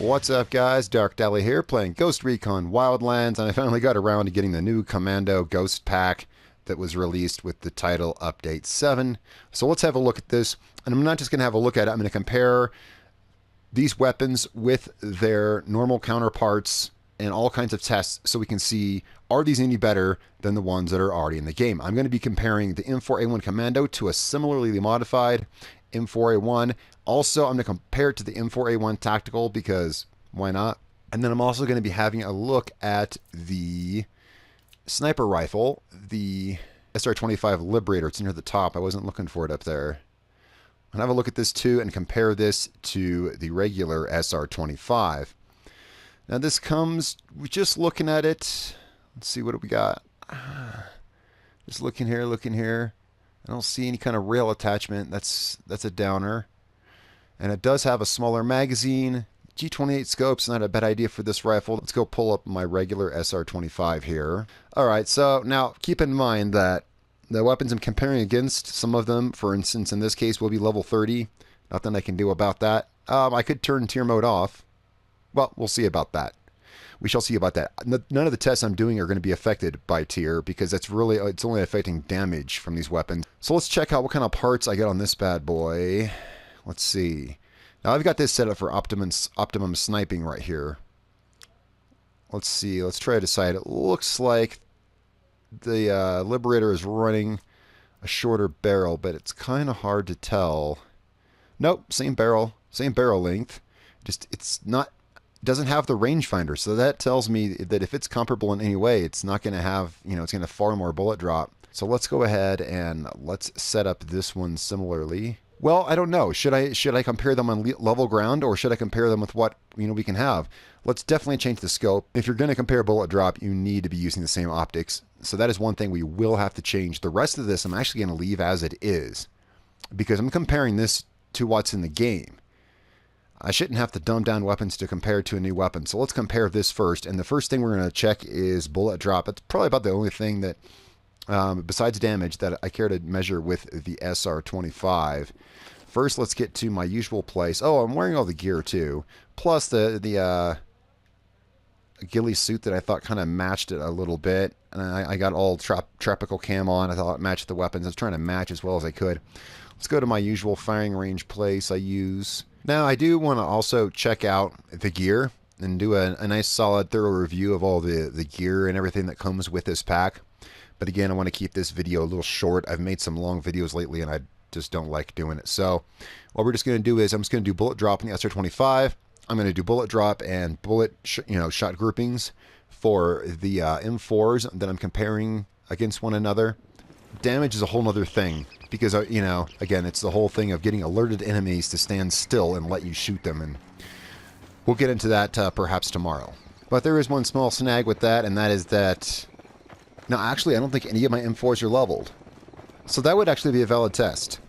What's up, guys? Darkdally here, playing Ghost Recon Wildlands, and I finally got around to getting the new Commando Ghost Pack that was released with the title Update 7. So let's have a look at this, and I'm not just going to have a look at it, I'm going to compare these weapons with their normal counterparts and all kinds of tests so we can see, are these any better than the ones that are already in the game. I'm going to be comparing the M4A1 Commando to a similarly modified M4A1. Also, I'm going to compare it to the M4A1 Tactical because why not? And then I'm also going to be having a look at the sniper rifle, the SR25 Liberator. It's near the top. I wasn't looking for it up there. I'll have a look at this too and compare this to the regular SR25. Now this comes, just looking at it, let's see, what do we got? Just looking here. I don't see any kind of rail attachment. That's a downer. And it does have a smaller magazine. G28 Scope's not a bad idea for this rifle. Let's go pull up my regular SR25 here. Alright, so now keep in mind that the weapons I'm comparing against, some of them, for instance, in this case, will be level 30. Nothing I can do about that. I could turn tier mode off. Well, we'll see about that. We shall see about that. None of the tests I'm doing are going to be affected by tier because it's only affecting damage from these weapons. So let's check out what kind of parts I get on this bad boy. Let's see. Now I've got this set up for optimum sniping right here. Let's see. Let's try to decide. It looks like the Liberator is running a shorter barrel, but it's kind of hard to tell. Nope, same barrel length. Just it doesn't have the rangefinder, so that tells me that if it's comparable in any way, it's not going to have, it's going to have far more bullet drop. So let's go ahead and let's set up this one similarly. Well, I don't know. Should I compare them on level ground, or should I compare them with what we can have? Let's definitely change the scope. If you're going to compare bullet drop, you need to be using the same optics. So that is one thing we will have to change. The rest of this I'm actually going to leave as it is because I'm comparing this to what's in the game. I shouldn't have to dumb down weapons to compare to a new weapon. So let's compare this first. And the first thing we're going to check is bullet drop. It's probably about the only thing that, besides damage, that I care to measure with the SR25. First, let's get to my usual place. Oh, I'm wearing all the gear too. Plus the Ghillie Suit that I thought kind of matched it a little bit. And I got all tropical cam on. I thought it matched the weapons. I was trying to match as well as I could. Let's go to my usual firing range place I use. Now, I do want to also check out the gear and do a nice solid thorough review of all the gear and everything that comes with this pack. But again, I want to keep this video a little short. I've made some long videos lately and I just don't like doing it. So what we're just going to do is I'm just going to do bullet drop in the SR25. I'm going to do bullet drop and bullet shot groupings for the M4s that I'm comparing against one another. Damage is a whole nother thing because, again, it's the whole thing of getting alerted enemies to stand still and let you shoot them. And we'll get into that perhaps tomorrow. But there is one small snag with that, and that is that... No, actually, I don't think any of my M4s are leveled. So that would actually be a valid test.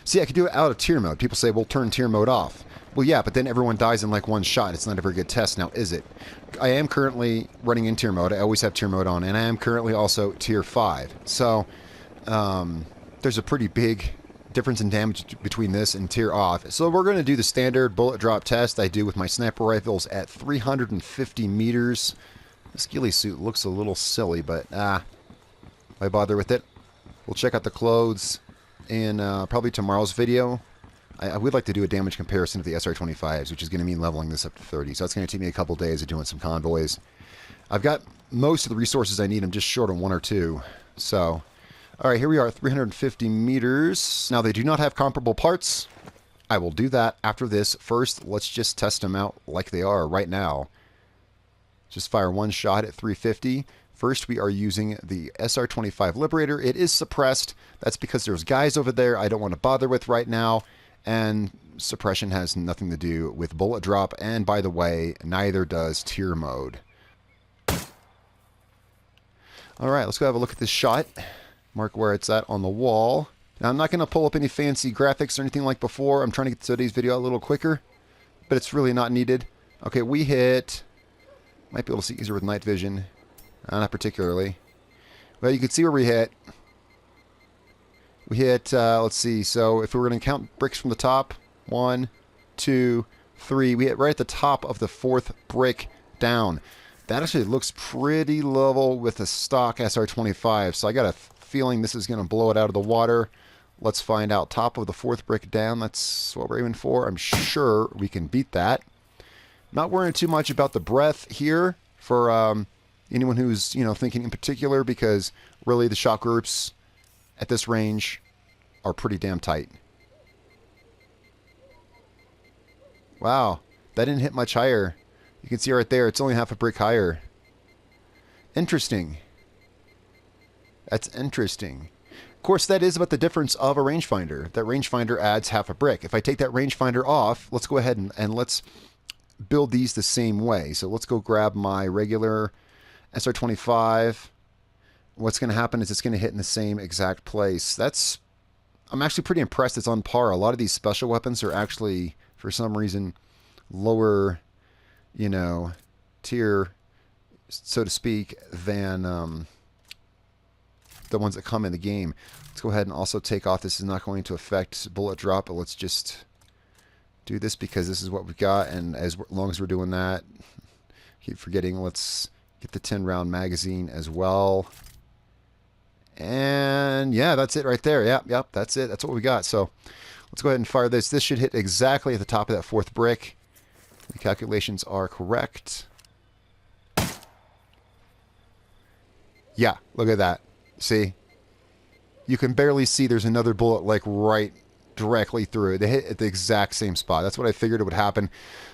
See, I could do it out of tier mode. People say, well, turn tier mode off. Well, yeah, but then everyone dies in like one shot. It's not a very good test now, is it? I am currently running in tier mode. I always have tier mode on, and I am currently also tier 5. So... there's a pretty big difference in damage between this and tier off. So we're going to do the standard bullet drop test I do with my sniper rifles at 350 meters. This Ghillie Suit looks a little silly, but why bother with it? We'll check out the clothes in probably tomorrow's video. I would like to do a damage comparison of the SR25s, which is going to mean leveling this up to 30. So it's going to take me a couple days of doing some convoys. I've got most of the resources I need. I'm just short on 1 or 2. So... Alright, here we are at 350 meters. Now, they do not have comparable parts. I will do that after this. First, let's just test them out like they are right now. Just fire one shot at 350. First, we are using the SR25 Liberator. It is suppressed. That's because there's guys over there I don't want to bother with right now. And suppression has nothing to do with bullet drop. And by the way, neither does tier mode. Alright, let's go have a look at this shot. Mark where it's at on the wall. Now, I'm not going to pull up any fancy graphics or anything like before. I'm trying to get today's video out a little quicker, but it's really not needed. Okay, we hit... Might be able to see easier with night vision. Not particularly. Well, you can see where we hit. We hit, let's see, so if we were going to count bricks from the top, 1, 2, 3. We hit right at the top of the 4th brick down. That actually looks pretty level with the stock SR25, so I got a feeling this is going to blow it out of the water. Let's find out. Top of the 4th brick down, that's what we're aiming for. I'm sure we can beat that. Not worrying too much about the breath here for anyone who's, thinking in particular, because really the shot groups at this range are pretty damn tight. Wow, that didn't hit much higher. You can see right there, it's only half a brick higher. Interesting. That's interesting. Of course, that is about the difference of a rangefinder. That rangefinder adds half a brick. If I take that rangefinder off, let's go ahead and let's build these the same way. So let's go grab my regular SR25. What's going to happen is it's going to hit in the same exact place. I'm actually pretty impressed it's on par. A lot of these special weapons are actually, for some reason, lower, tier, so to speak, than the ones that come in the game. Let's go ahead and also take off. This is not going to affect bullet drop, but let's just do this because this is what we've got, and as long as we're doing that, keep forgetting, let's get the 10-round magazine as well. And yeah, that's it right there. Yep, that's it. That's what we got. So let's go ahead and fire this. This should hit exactly at the top of that 4th brick. The calculations are correct. Yeah, look at that. See? You can barely see there's another bullet like right directly through it. They hit at the exact same spot. That's what I figured it would happen.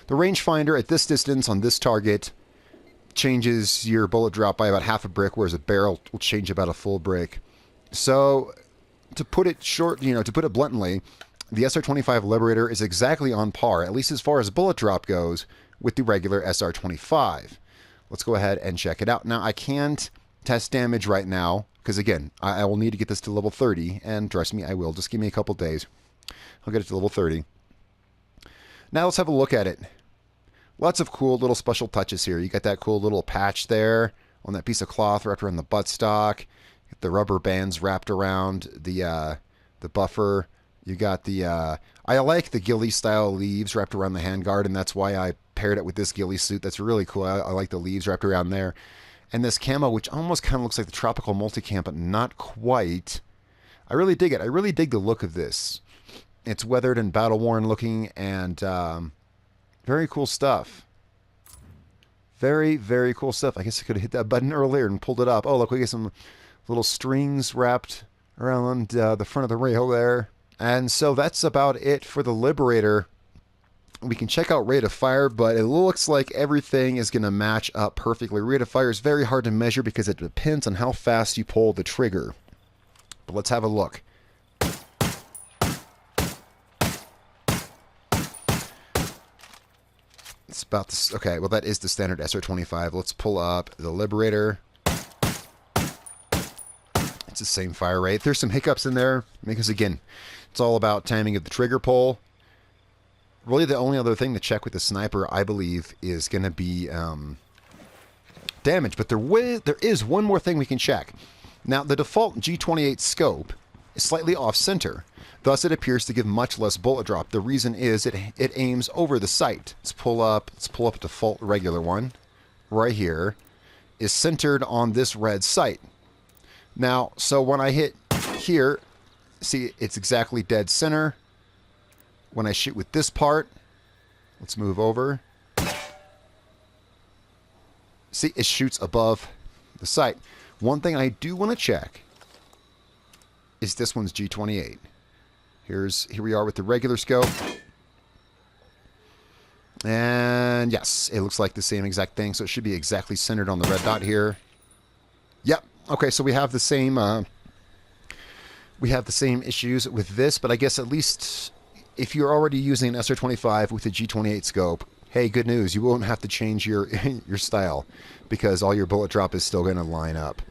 The rangefinder at this distance on this target changes your bullet drop by about half a brick, whereas a barrel will change about a full brick. So to put it short, to put it bluntly, the SR25 Liberator is exactly on par, at least as far as bullet drop goes, with the regular SR25. Let's go ahead and check it out. Now, I can't test damage right now, because again, I will need to get this to level 30, and trust me, I will. Just give me a couple days. I'll get it to level 30. Now let's have a look at it. Lots of cool little special touches here. You got that cool little patch there on that piece of cloth wrapped around the buttstock. The rubber bands wrapped around the buffer. You got the I like the ghillie style leaves wrapped around the handguard, and that's why I paired it with this ghillie suit. That's really cool. I like the leaves wrapped around there. And this camo, which almost kind of looks like the tropical multicam, but not quite. I really dig it. I really dig the look of this. It's weathered and battle worn looking, and very cool stuff. Very, very cool stuff. I guess I could have hit that button earlier and pulled it up. Oh, look, we get some little strings wrapped around the front of the rail there. And so that's about it for the Liberator. We can check out rate of fire, but it looks like everything is going to match up perfectly. Rate of fire is very hard to measure because it depends on how fast you pull the trigger. But let's have a look. It's about this. Okay, well, that is the standard SR25. Let's pull up the Liberator. It's the same fire rate. There's some hiccups in there because, again, it's all about timing of the trigger pull. Really, the only other thing to check with the sniper, I believe, is going to be damage. But there is one more thing we can check. Now, the default G28 Scope is slightly off-center. Thus, it appears to give much less bullet drop. The reason is it aims over the sight. Let's pull up a default regular one. Right here is centered on this red sight. Now, so when I hit here, see, it's exactly dead center. When I shoot with this part, let's move over. See, it shoots above the sight. One thing I do want to check is this one's G28. Here we are with the regular scope. And yes, it looks like the same exact thing, so it should be exactly centered on the red dot here. Yep. Okay, so we have the same issues with this, but I guess at least if you're already using an SR25 with a G28 scope, hey, good news, you won't have to change your style because all your bullet drop is still going to line up.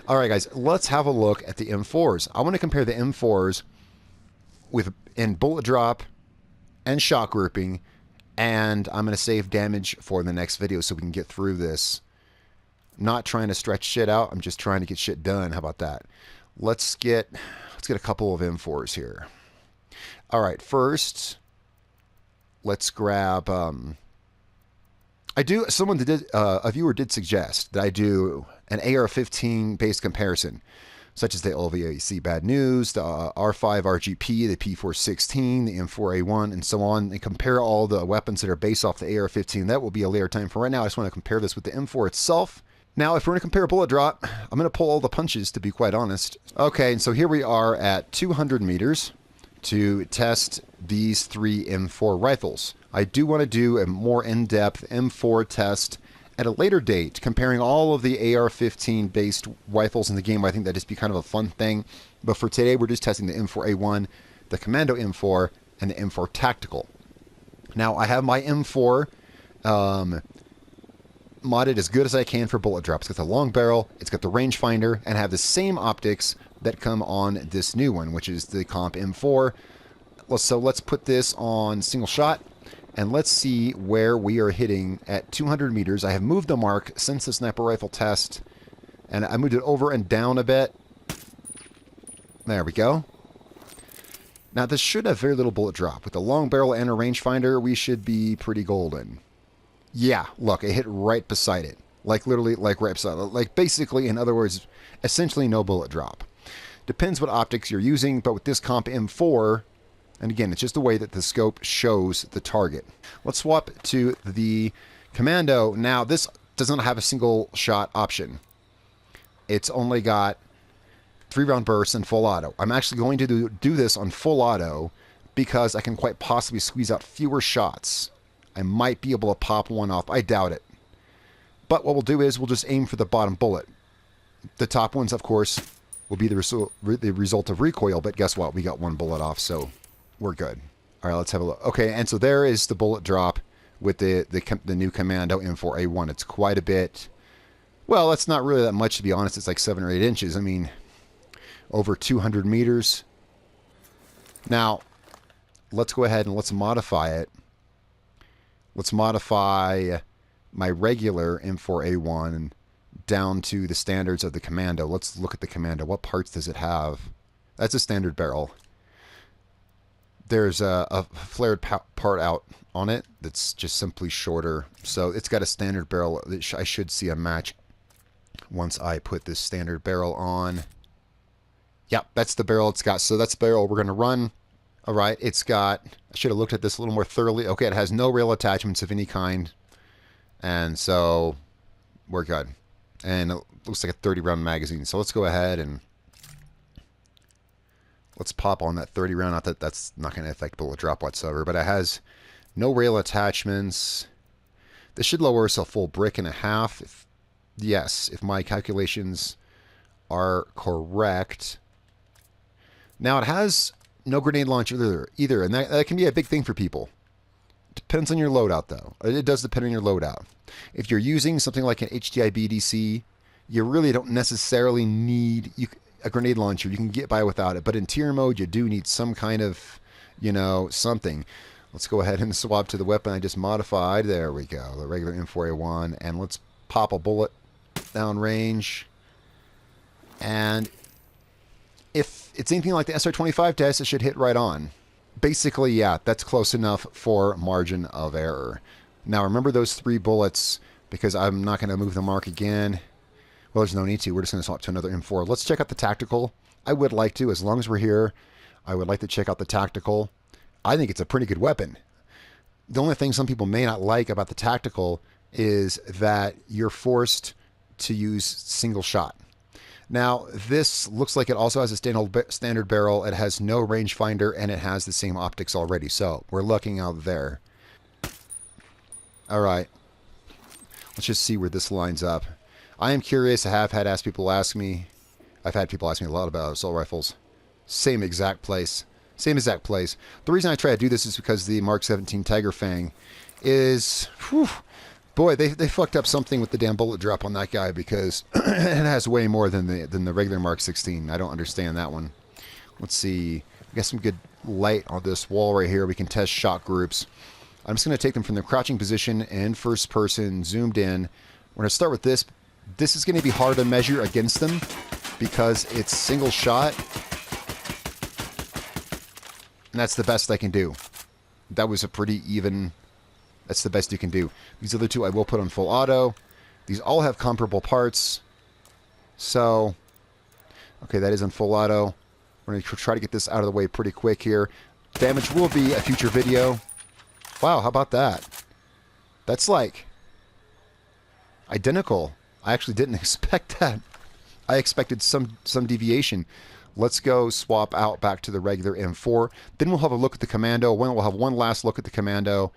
All right, guys, let's have a look at the M4s. I want to compare the M4s in bullet drop and shot grouping, and I'm going to save damage for the next video so we can get through this. Not trying to stretch shit out, I'm just trying to get shit done. How about that? Let's get a couple of M4s here. All right, first, let's grab... a viewer did suggest that I do an AR-15 based comparison, such as the LVAC Bad News, the R5 RGP, the P416, the M4A1, and so on, and compare all the weapons that are based off the AR-15. That will be a later time. For right now, I just want to compare this with the M4 itself. Now, if we're going to compare bullet drop, I'm going to pull all the punches, to be quite honest. Okay, and so here we are at 200 meters to test these three M4 rifles. I do want to do a more in-depth M4 test at a later date, comparing all of the AR-15 based rifles in the game. I think that'd just be kind of a fun thing. But for today, we're just testing the M4A1, the Commando M4, and the M4 Tactical. Now, I have my M4 modded as good as I can for bullet drop. It's got the long barrel, it's got the rangefinder, and have the same optics that come on this new one, which is the Comp M4. So let's put this on single shot, and let's see where we are hitting at 200 meters. I have moved the mark since the sniper rifle test, and I moved it over and down a bit. There we go. Now, this should have very little bullet drop. With the long barrel and a rangefinder, we should be pretty golden. Yeah, look, it hit right beside it. Like, literally, like right beside it. Like, basically, in other words, essentially no bullet drop. Depends what optics you're using, but with this Comp M4, and again, it's just the way that the scope shows the target. Let's swap to the Commando. Now, this does not have a single shot option. It's only got 3-round bursts and full auto. I'm actually going to do this on full auto because I can quite possibly squeeze out fewer shots. I might be able to pop one off. I doubt it. But what we'll do is we'll just aim for the bottom bullet. The top ones, of course, will be the result of recoil, but guess what? We got one bullet off, so we're good. All right, let's have a look. Okay, and so there is the bullet drop with the new Commando M4A1. It's quite a bit. Well, that's not really that much, to be honest. It's like 7 or 8 inches. I mean, over 200 meters. Now, let's go ahead and let's modify it. Let's modify my regular M4A1 down to the standards of the Commando. Let's look at the Commando. What parts does it have? That's a standard barrel. There's a flared part out on it that's just simply shorter. So it's got a standard barrel. I should see a match once I put this standard barrel on. Yep, that's the barrel it's got. So that's the barrel we're going to run. All right, it's got, I should have looked at this a little more thoroughly. Okay, it has no rail attachments of any kind. And so we're good. And it looks like a 30-round magazine. So let's go ahead and let's pop on that 30-round. Not that that's not going to affect bullet drop whatsoever, but it has no rail attachments. This should lower us a full brick and a half. Yes, if my calculations are correct. Now, it has no grenade launcher either, and that can be a big thing for people. Depends on your loadout, though. It does depend on your loadout. If you're using something like an HDI BDC, you really don't necessarily need a grenade launcher. You can get by without it, but in tier mode, you do need some kind of, something. Let's go ahead and swap to the weapon I just modified. There we go, the regular M4A1, and let's pop a bullet down range. And if it's anything like the SR25 test, it should hit right on. Basically, yeah, that's close enough for margin of error. Now, remember those 3 bullets, because I'm not going to move the mark again. Well, there's no need to. We're just going to swap to another M4. Let's check out the Tactical. I would like to, as long as we're here, I would like to check out the Tactical. I think it's a pretty good weapon. The only thing some people may not like about the Tactical is that you're forced to use single shot. Now, this looks like it also has a standard barrel. It has no rangefinder, and it has the same optics already. So we're looking out there. All right. Let's just see where this lines up. I am curious. I have had people ask me. I've had people ask me a lot about assault rifles. Same exact place. Same exact place. The reason I try to do this is because the Mark 17 Tiger Fang is... Whew, boy, they fucked up something with the damn bullet drop on that guy, because it has way more than the regular Mark 16. I don't understand that one. Let's see. We got some good light on this wall right here. We can test shot groups. I'm just going to take them from their crouching position in first person, zoomed in. We're going to start with this. This is going to be hard to measure against them because it's single shot. And that's the best I can do. That was a pretty even... That's the best you can do. These other two I will put on full auto. These all have comparable parts. So, okay, that is on full auto. We're going to try to get this out of the way pretty quick here. Damage will be a future video. Wow, how about that? That's like identical. I actually didn't expect that. I expected some deviation. Let's go swap out back to the regular M4. Then we'll have a look at the Commando. We'll have one last look at the Commando.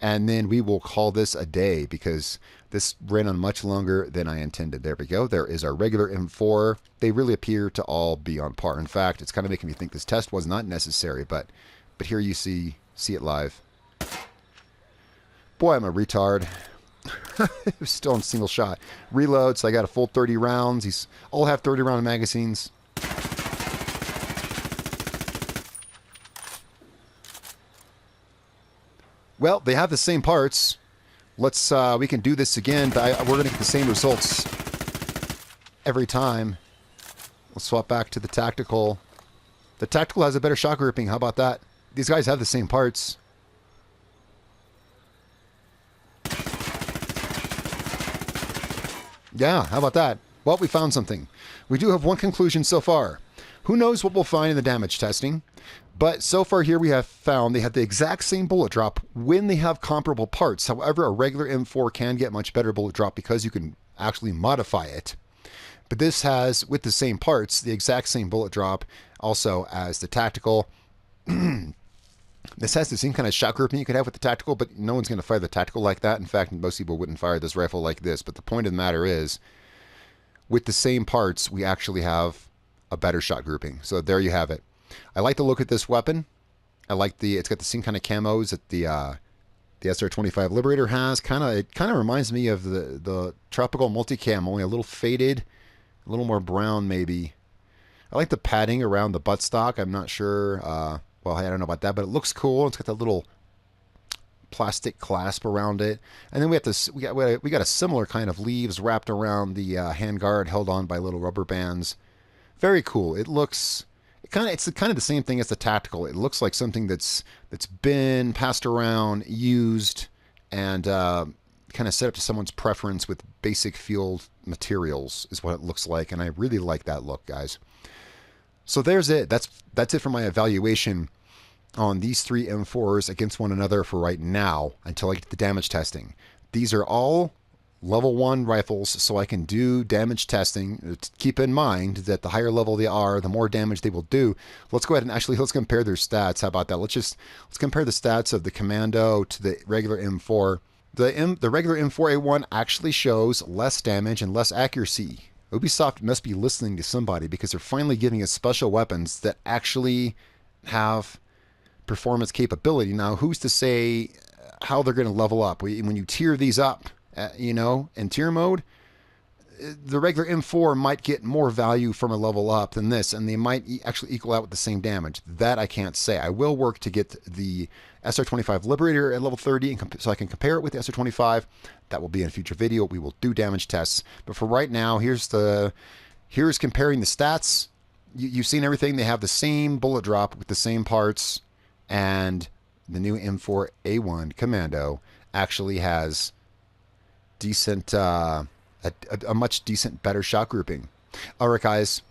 And then we will call this a day because this ran on much longer than I intended. There we go. There is our regular M4. They really appear to all be on par. In fact, it's kind of making me think this test was not necessary, but here you see it live. Boy, I'm a retard. It was still in single shot. Reload, so I got a full 30 rounds. These all have 30 round magazines. Well, they have the same parts. Let's, we can do this again, but we're going to get the same results every time. We'll swap back to the tactical. The tactical has a better shot grouping. How about that? These guys have the same parts. Yeah, how about that? Well, we found something. We do have one conclusion so far. Who knows what we'll find in the damage testing? But so far here we have found they have the exact same bullet drop when they have comparable parts. However, a regular M4 can get much better bullet drop because you can actually modify it. But this has, with the same parts, the exact same bullet drop also as the tactical. This has the same kind of shot grouping you could have with the tactical, but no one's going to fire the tactical like that. In fact, most people wouldn't fire this rifle like this. But the point of the matter is, with the same parts, we actually have a better shot grouping. So there you have it. I like the look at this weapon. I like it's got the same kind of camos that the SR25 Liberator has. It kind of reminds me of the Tropical Multicam, only a little faded, a little more brown maybe. I like the padding around the buttstock. I'm not sure. Well, I don't know about that, but it looks cool. It's got that little plastic clasp around it, and then we got a similar kind of leaves wrapped around the handguard, held on by little rubber bands. Very cool. It's kind of the same thing as the tactical. It looks like something that's been passed around, used, and kind of set up to someone's preference with basic field materials is what it looks like, and I really like that look, guys. So there's it. That's it for my evaluation on these three M4s against one another for right now until I get to the damage testing. These are all level 1 rifles, so I can do damage testing. Keep in mind that the higher level they are, the more damage they will do. Let's go ahead and let's compare their stats. How about that? Let's compare the stats of the Commando to the regular M4. The regular M4A1 actually shows less damage and less accuracy. Ubisoft must be listening to somebody because they're finally giving us special weapons that actually have performance capability. Now, who's to say how they're going to level up? When you tier these up, in tier mode, the regular M4 might get more value from a level up than this, and they might actually equal out with the same damage. That I can't say. I will work to get the SR25 Liberator at level 30 so I can compare it with the SR25. That will be in a future video. We will do damage tests. But for right now, here's comparing the stats. You've seen everything. They have the same bullet drop with the same parts, and the new M4A1 Commando actually has decent, a much better shot grouping. All right, guys.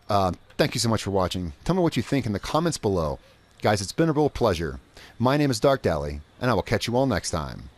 Thank you so much for watching. Tell me what you think in the comments below. Guys, it's been a real pleasure. My name is Darkdally, and I will catch you all next time.